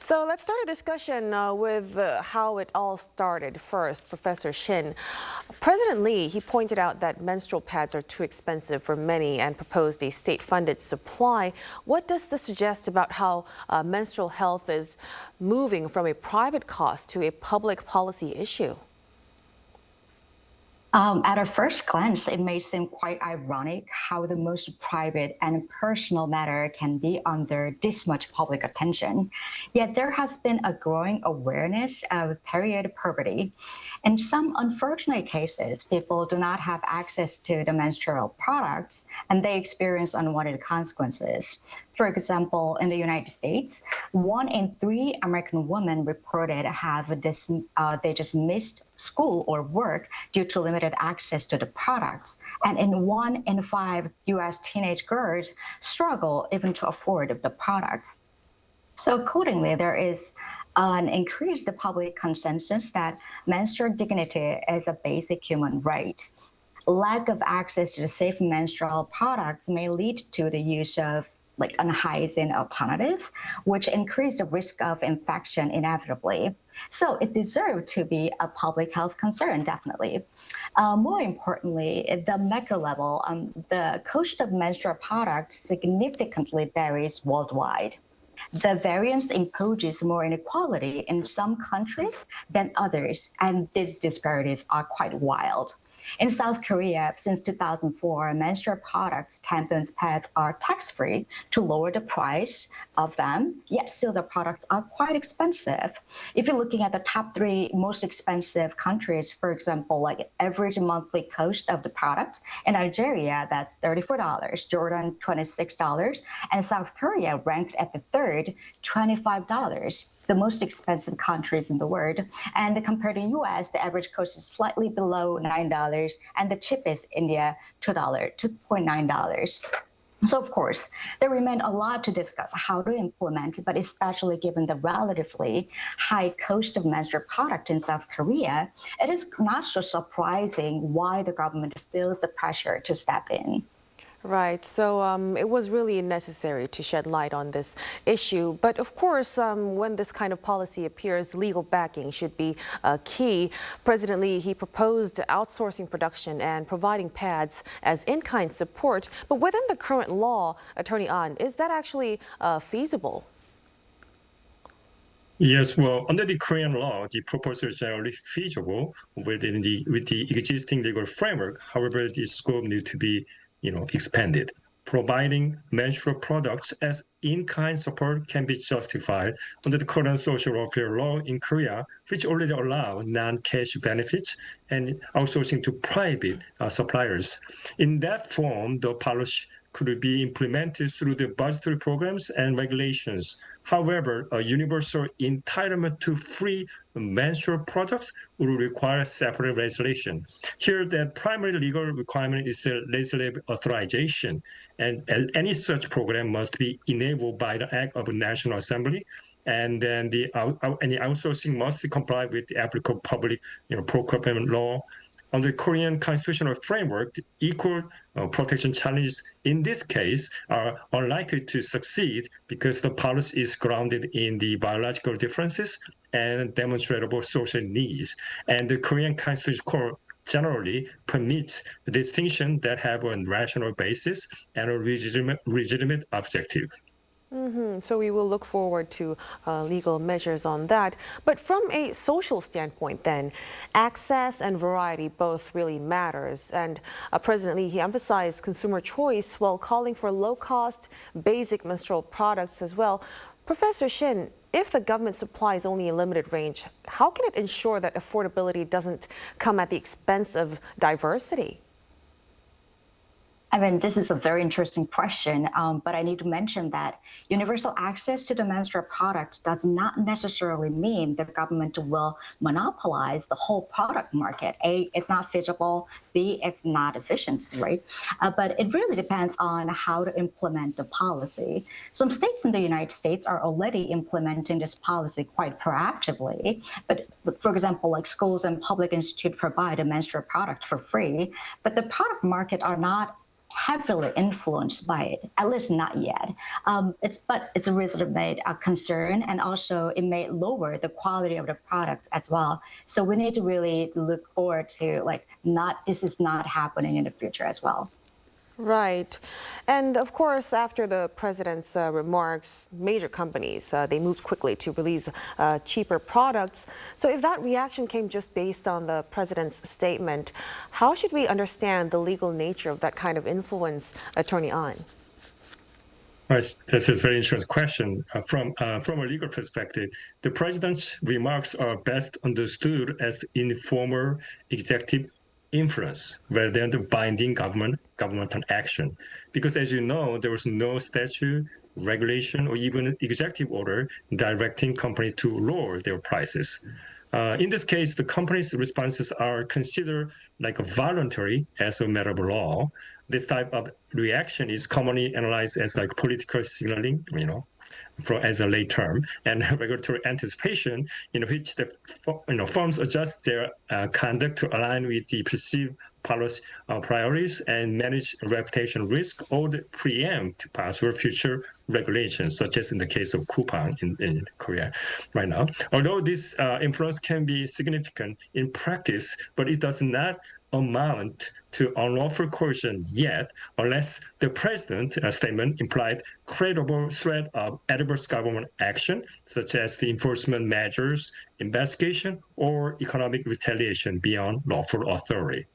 So let's start a discussion with how it all started. First, Professor Shin. President Lee, he pointed out that menstrual pads are too expensive for many and proposed a state-funded supply. What does this suggest about how menstrual health is moving from a private cost to a public policy issue? At a first glance, it may seem quite ironic how the most private and personal matter can be under this much public attention. Yet there has been a growing awareness of period poverty. In some unfortunate cases, people do not have access to the menstrual products, and they experience unwanted consequences. For example, in the United States, 1 in 3 American women reported they just missed school or work due to limited access to the products. And in 1 in 5 U.S. teenage girls struggle even to afford the products. So accordingly, there is an increased public consensus that menstrual dignity is a basic human right. Lack of access to the safe menstrual products may lead to the use of unhygienic alternatives, which increase the risk of infection inevitably. So it deserves to be a public health concern, definitely. More importantly, at the macro level, the cost of menstrual products significantly varies worldwide. The variance imposes more inequality in some countries than others, and these disparities are quite wild. In South Korea, since 2004, menstrual products, tampons, pads are tax-free to lower the price of them, yet still the products are quite expensive. If you're looking at the top 3 most expensive countries, for example, average monthly cost of the product, in Algeria, that's $34, Jordan, $26, and South Korea ranked at the 3rd, $25. The most expensive countries in the world. And compared to U.S., the average cost is slightly below $9, and the cheapest, India, $2.9. So, of course, there remain a lot to discuss how to implement, but especially given the relatively high cost of menstrual product in South Korea, it is not so surprising why the government feels the pressure to step in. Right. So it was really necessary to shed light on this issue. But of course, when this kind of policy appears, legal backing should be key. President Lee, he proposed outsourcing production and providing pads as in-kind support. But within the current law, Attorney An, is that actually feasible? Yes, well, under the Korean law, the proposal is generally feasible with the existing legal framework. However, the scope needs to be expanded. Providing menstrual products as in-kind support can be justified under the current social welfare law in Korea, which already allow non-cash benefits and outsourcing to private suppliers. In that form, the policy could be implemented through the budgetary programs and regulations. However, a universal entitlement to free menstrual products will require separate legislation. Here, the primary legal requirement is the legislative authorization, and any such program must be enabled by the Act of the National Assembly, and then any outsourcing must comply with the applicable public procurement law. Under the Korean constitutional framework, the equal protection challenges in this case are unlikely to succeed because the policy is grounded in the biological differences and demonstrable social needs. And the Korean Constitutional Court generally permits the distinction that have a rational basis and a legitimate objective. So we will look forward to legal measures on that. But from a social standpoint then, access and variety both really matters. And President Lee, he emphasized consumer choice while calling for low-cost, basic menstrual products as well. Professor Shin, if the government supplies only a limited range, how can it ensure that affordability doesn't come at the expense of diversity? I mean, this is a very interesting question, but I need to mention that universal access to the menstrual product does not necessarily mean the government will monopolize the whole product market. A, it's not feasible. B, it's not efficient, right? But it really depends on how to implement the policy. Some states in the United States are already implementing this policy quite proactively. But for example, like schools and public institutes provide a menstrual product for free, but the product market are not heavily influenced by it, at least not yet. But it's a legitimate concern, and also it may lower the quality of the product as well. So we need to really look forward to this is not happening in the future as well. Right. And of course, after the president's remarks, major companies, they moved quickly to release cheaper products. So if that reaction came just based on the president's statement, how should we understand the legal nature of that kind of influence, Attorney An? Right. This is a very interesting question. From a legal perspective, the president's remarks are best understood as informal executive influence rather than the binding governmental action. Because as you know, there was no statute, regulation, or even executive order directing companies to lower their prices. In this case, the company's responses are considered like a voluntary as a matter of law. This type of reaction is commonly analyzed as like political signaling, as a late term, and regulatory anticipation, in which the firms adjust their conduct to align with the perceived policy priorities and manage reputation risk or preempt possible future regulations, such as in the case of Coupang in Korea right now. Although this influence can be significant in practice, but it does not amount to unlawful coercion yet, unless the president's statement implied credible threat of adverse government action, such as the enforcement measures, investigation, or economic retaliation beyond lawful authority.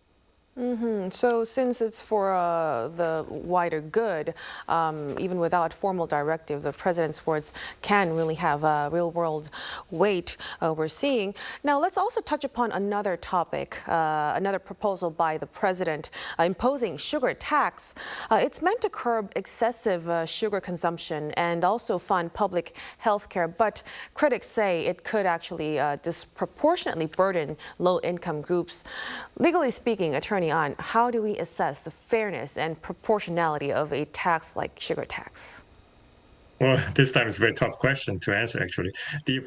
So since it's for the wider good, even without formal directive, the president's words can really have a real-world weight we're seeing. Now, let's also touch upon another topic, another proposal by the president imposing sugar tax. It's meant to curb excessive sugar consumption and also fund public health care, but critics say it could actually disproportionately burden low-income groups. Legally speaking, Attorney An, how do we assess the fairness and proportionality of a tax like sugar tax? Well, this time it's a very tough question to answer, actually.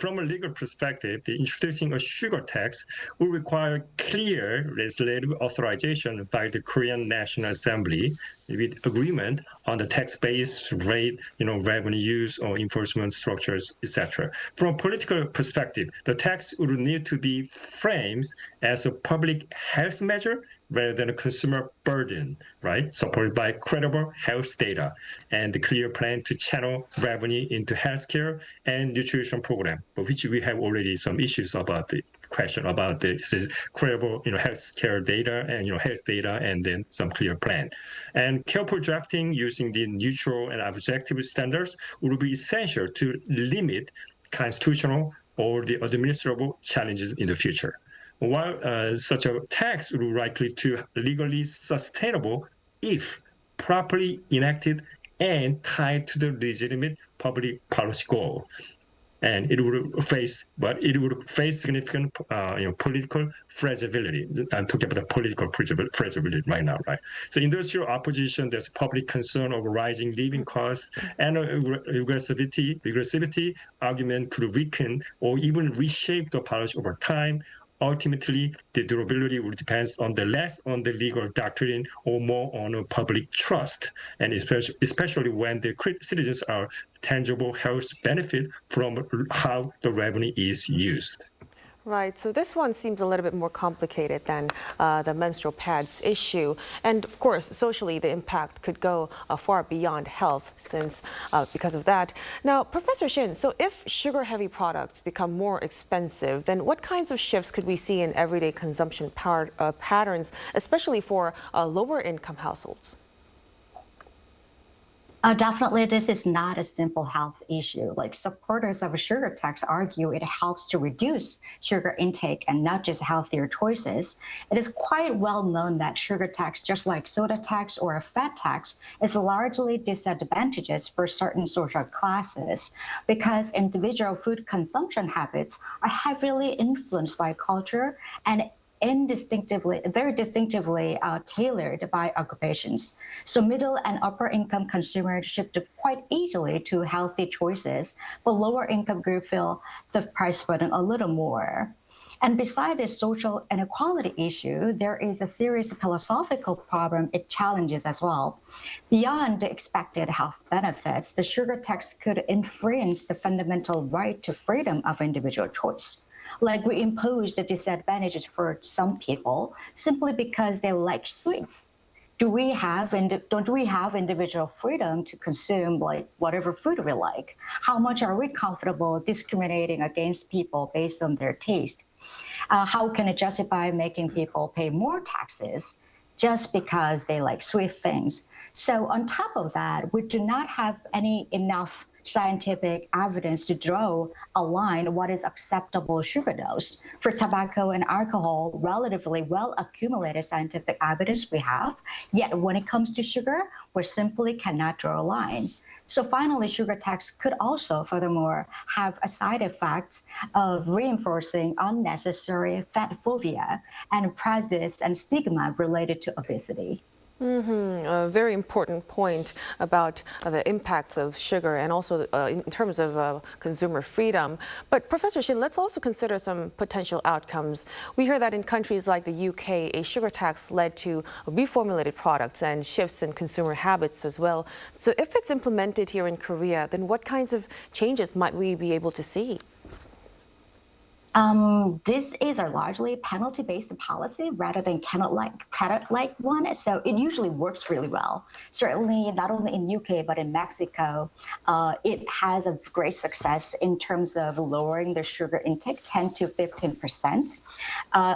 From a legal perspective, introducing a sugar tax will require clear legislative authorization by the Korean National Assembly with agreement on the tax base, rate, revenue use or enforcement structures, etc. From a political perspective, the tax would need to be framed as a public health measure rather than a consumer burden, right? Supported by credible health data and the clear plan to channel revenue into healthcare and nutrition program, for which we have already some issues about the question about this is credible, healthcare data and health data, and then some clear plan. And careful drafting using the neutral and objective standards will be essential to limit constitutional or the administrable challenges in the future. While such a tax would be likely to legally sustainable if properly enacted and tied to the legitimate public policy goal. And it would face significant, political fragility. I'm talking about the political fragility right now, right? So industrial opposition, there's public concern over rising living costs, and regressivity argument could weaken or even reshape the policy over time. Ultimately, the durability will depend on less on the legal doctrine or more on a public trust, and especially when the citizens are tangible health benefit from how the revenue is used. Right, so this one seems a little bit more complicated than the menstrual pads issue. And of course, socially, the impact could go far beyond health because of that. Now, Professor Shin, so if sugar-heavy products become more expensive, then what kinds of shifts could we see in everyday consumption patterns, especially for lower-income households? Definitely, this is not a simple health issue. Like supporters of a sugar tax argue it helps to reduce sugar intake and not just healthier choices. It is quite well known that sugar tax, just like soda tax or a fat tax, is largely disadvantageous for certain social classes because individual food consumption habits are heavily influenced by culture and very distinctively tailored by occupations. So middle and upper income consumers shifted quite easily to healthy choices, but lower income groups feel the price burden a little more. And beside this social inequality issue, there is a serious philosophical problem it challenges as well. Beyond the expected health benefits, the sugar tax could infringe the fundamental right to freedom of individual choice. Like we impose the disadvantages for some people simply because they like sweets. Don't we have individual freedom to consume like whatever food we like? How much are we comfortable discriminating against people based on their taste? How can it justify making people pay more taxes just because they like sweet things? So on top of that, we do not have enough scientific evidence to draw a line what is acceptable sugar dose. For tobacco and alcohol, relatively well accumulated scientific evidence we have, yet when it comes to sugar, we simply cannot draw a line. So finally, sugar tax could also, furthermore, have a side effect of reinforcing unnecessary fat phobia and prejudice and stigma related to obesity. A very important point about the impacts of sugar and also in terms of consumer freedom. But Professor Shin, let's also consider some potential outcomes. We hear that in countries like the UK, a sugar tax led to reformulated products and shifts in consumer habits as well. So if it's implemented here in Korea, then what kinds of changes might we be able to see? This is a largely penalty-based policy rather than credit-like one, so it usually works really well. Certainly, not only in UK, but in Mexico, it has a great success in terms of lowering the sugar intake 10 to 15%.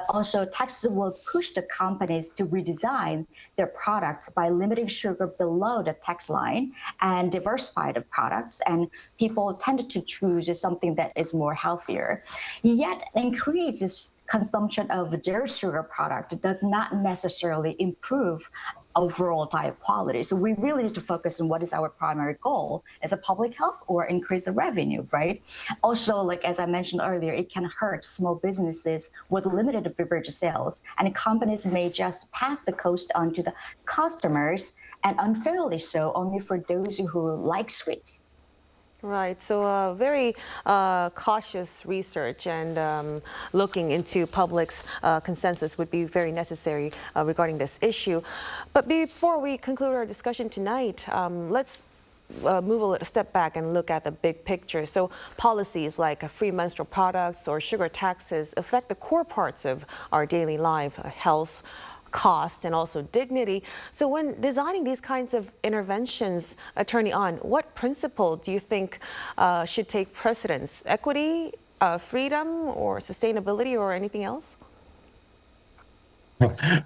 Also, taxes will push the companies to redesign their products by limiting sugar below the tax line and diversify the products, and people tend to choose something that is more healthier. Yet increases consumption of their sugar product does not necessarily improve overall diet quality. So we really need to focus on what is our primary goal as a public health or increase the revenue, right? Also, like as I mentioned earlier, it can hurt small businesses with limited beverage sales, and companies may just pass the cost on to the customers, and unfairly so only for those who like sweets. Right, so very cautious research and looking into public's consensus would be very necessary regarding this issue. But before we conclude our discussion tonight, let's move a step back and look at the big picture. So policies like free menstrual products or sugar taxes affect the core parts of our daily life, health, cost, and also dignity. So when designing these kinds of interventions, Attorney An, what principle do you think should take precedence? Equity, freedom, or sustainability, or anything else?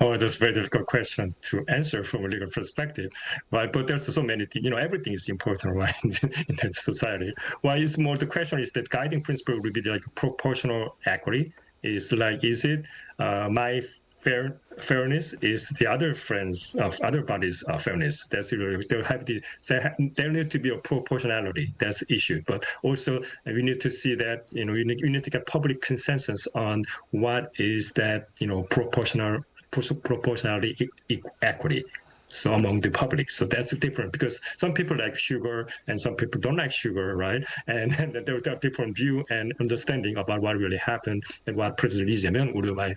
Oh, that's a very difficult question to answer from a legal perspective, right? But there's so many things, everything is important, right, in that society. Why is more, the question is that guiding principle would be like proportional equity. Is it my fairness is the other friends of other bodies' fairness. That's really, there need to be a proportionality. That's the issue. But also we need to see that we need to get public consensus on what is that proportionality equity. So among the public, so that's different because some people like sugar and some people don't like sugar, right? And there are different view and understanding about what really happened and what President Lee Jae-myung would like,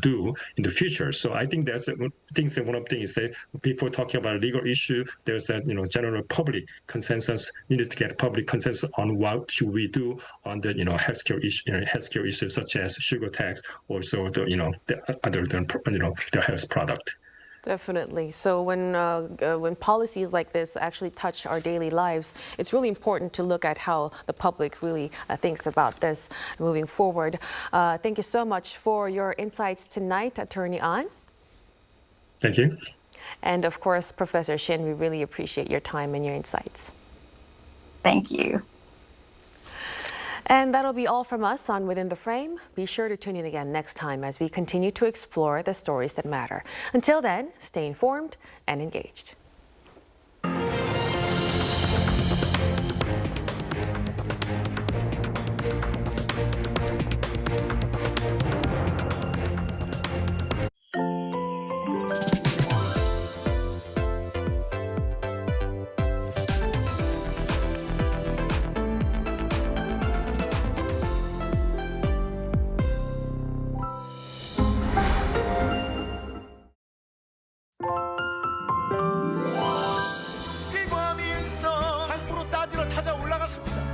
do in the future. So I think that's one of the things that before talking about a legal issue, there's that general public consensus. Needed to get public consensus on what should we do on the healthcare issues such as sugar tax, also the other than the health product. Definitely. So when policies like this actually touch our daily lives, it's really important to look at how the public really thinks about this moving forward. Thank you so much for your insights tonight, Attorney An. Thank you. And of course, Professor Shin, we really appreciate your time and your insights. Thank you. And that'll be all from us on Within the Frame. Be sure to tune in again next time as we continue to explore the stories that matter. Until then, stay informed and engaged.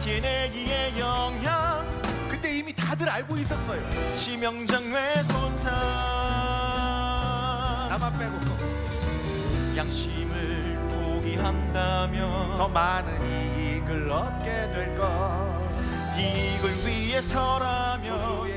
DNA의 영향 그때 이미 다들 알고 있었어요. 치명적외 손상 나만 빼고 양심을 포기한다면 더 많은 이익을 얻게 될 것. 이익을 위해서라면